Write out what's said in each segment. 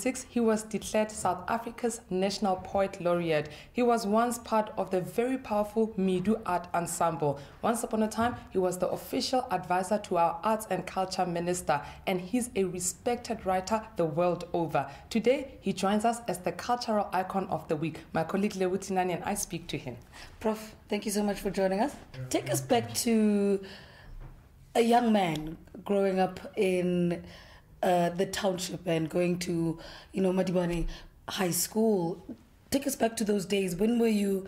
1996, he was declared South Africa's National Poet Laureate. He was once part of the very powerful Midu Art Ensemble. Once upon a time, he was the official advisor to our Arts and Culture Minister, and he's a respected writer the world over. Today, he joins us as the cultural icon of the week. My colleague Lebo and I speak to him. Prof, thank you so much for joining us. Take us back to a young man growing up in the township and going to, Madibane High School. Take us back to those days. When were you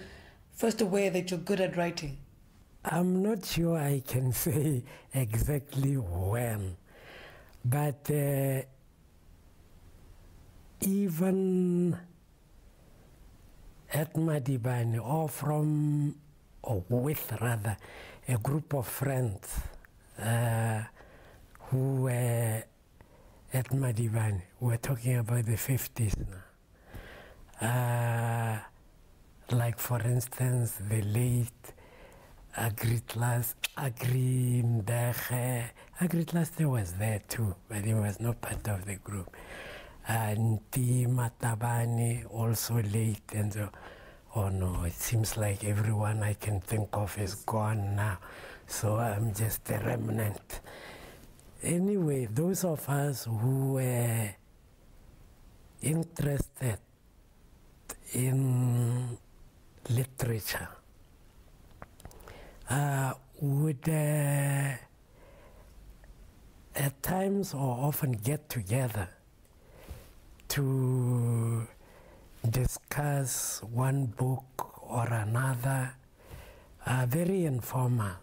first aware that you're good at writing? I'm not sure I can say exactly when, but even at Madibane, or with rather, a group of friends who were at Madibane, we're talking about the 50s now. Like, for instance, the late Agritlas was there too, but he was not part of the group. And Matabani, also late, and so, oh no, it seems like everyone I can think of is gone now, so I'm just a remnant. Anyway, those of us who were interested in literature would at times or often get together to discuss one book or another, very informal.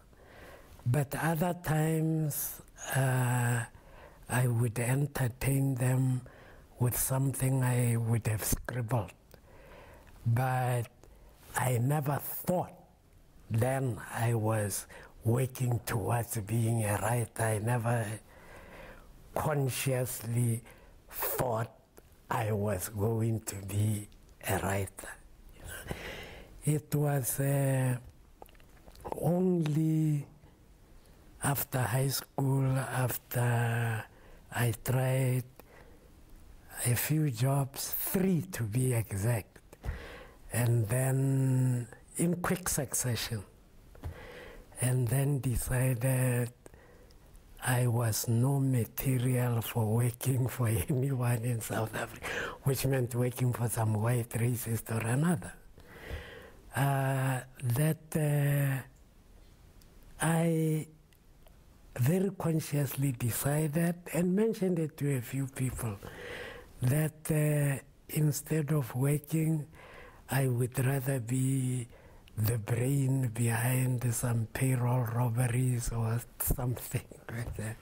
But other times I would entertain them with something I would have scribbled. But I never thought then I was working towards being a writer. I never consciously thought I was going to be a writer. It was only after high school, after I tried a few jobs, 3 to be exact, and then in quick succession, and then decided I was no material for working for anyone in South Africa, which meant working for some white racist or another. I very consciously decided and mentioned it to a few people that instead of working, I would rather be the brain behind some payroll robberies or something like that.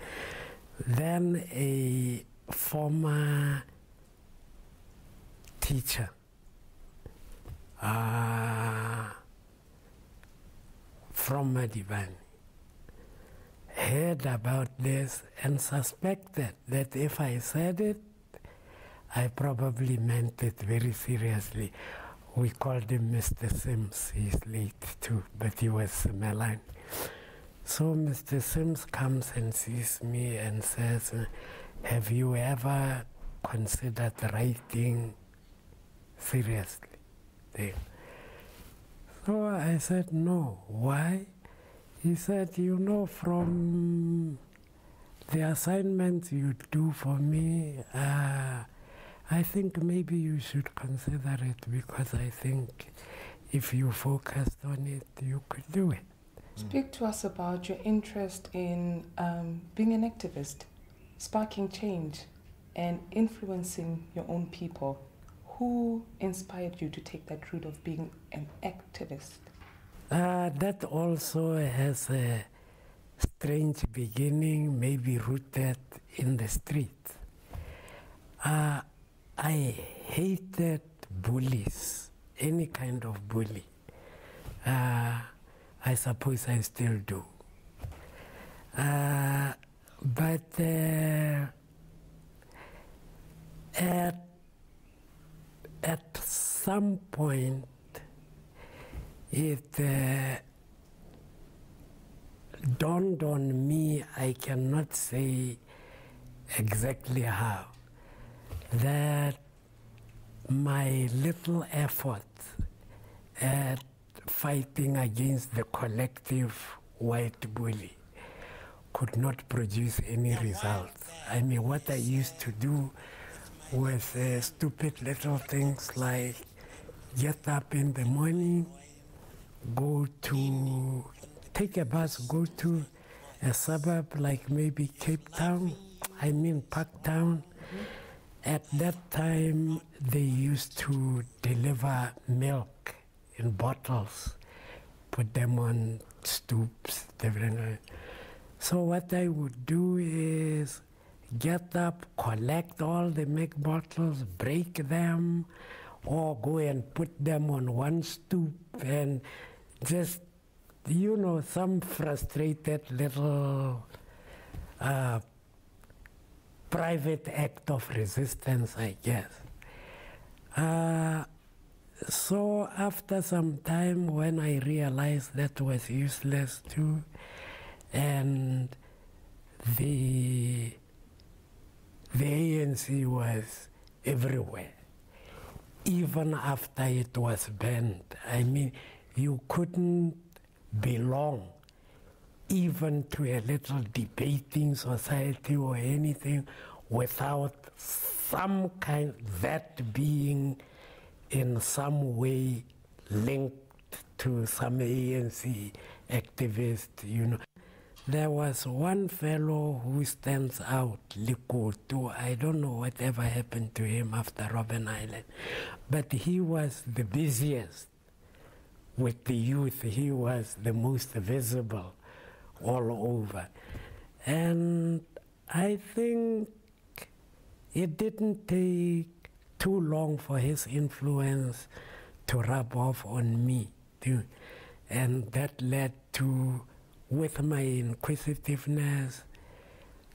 Then a former teacher from Madibane heard about this and suspected that if I said it, I probably meant it very seriously. We called him Mr. Sims. He's late too, but he was Melanie. So Mr. Sims comes and sees me and says, have you ever considered writing seriously? So I said, no. Why? He said, from the assignments you do for me, I think maybe you should consider it, because I think if you focused on it, you could do it. Speak to us about your interest in being an activist, sparking change, and influencing your own people. Who inspired you to take that route of being an activist? That also has a strange beginning, maybe rooted in the street. I hated bullies, any kind of bully. I suppose I still do. But at some point, it dawned on me, I cannot say exactly how, that my little effort at fighting against the collective white bully could not produce any results. I mean, what I used to do was stupid little things like get up in the morning, take a bus, go to a suburb like maybe Cape Town, Parktown. At that time, they used to deliver milk in bottles, put them on stoops. So what I would do is get up, collect all the milk bottles, break them, or go and put them on one stoop and just, some frustrated little private act of resistance, I guess. So after some time, when I realized that was useless too, and the ANC was everywhere, even after it was banned. I mean, you couldn't belong even to a little debating society or anything without that being in some way linked to some ANC activist, There was one fellow who stands out, Leko. I don't know whatever happened to him after Robben Island, but he was the busiest with the youth. He was the most visible all over. And I think it didn't take too long for his influence to rub off on me too. And that led to, with my inquisitiveness,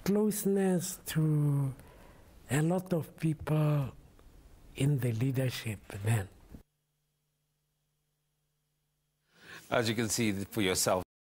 closeness to a lot of people in the leadership then. As you can see for yourself,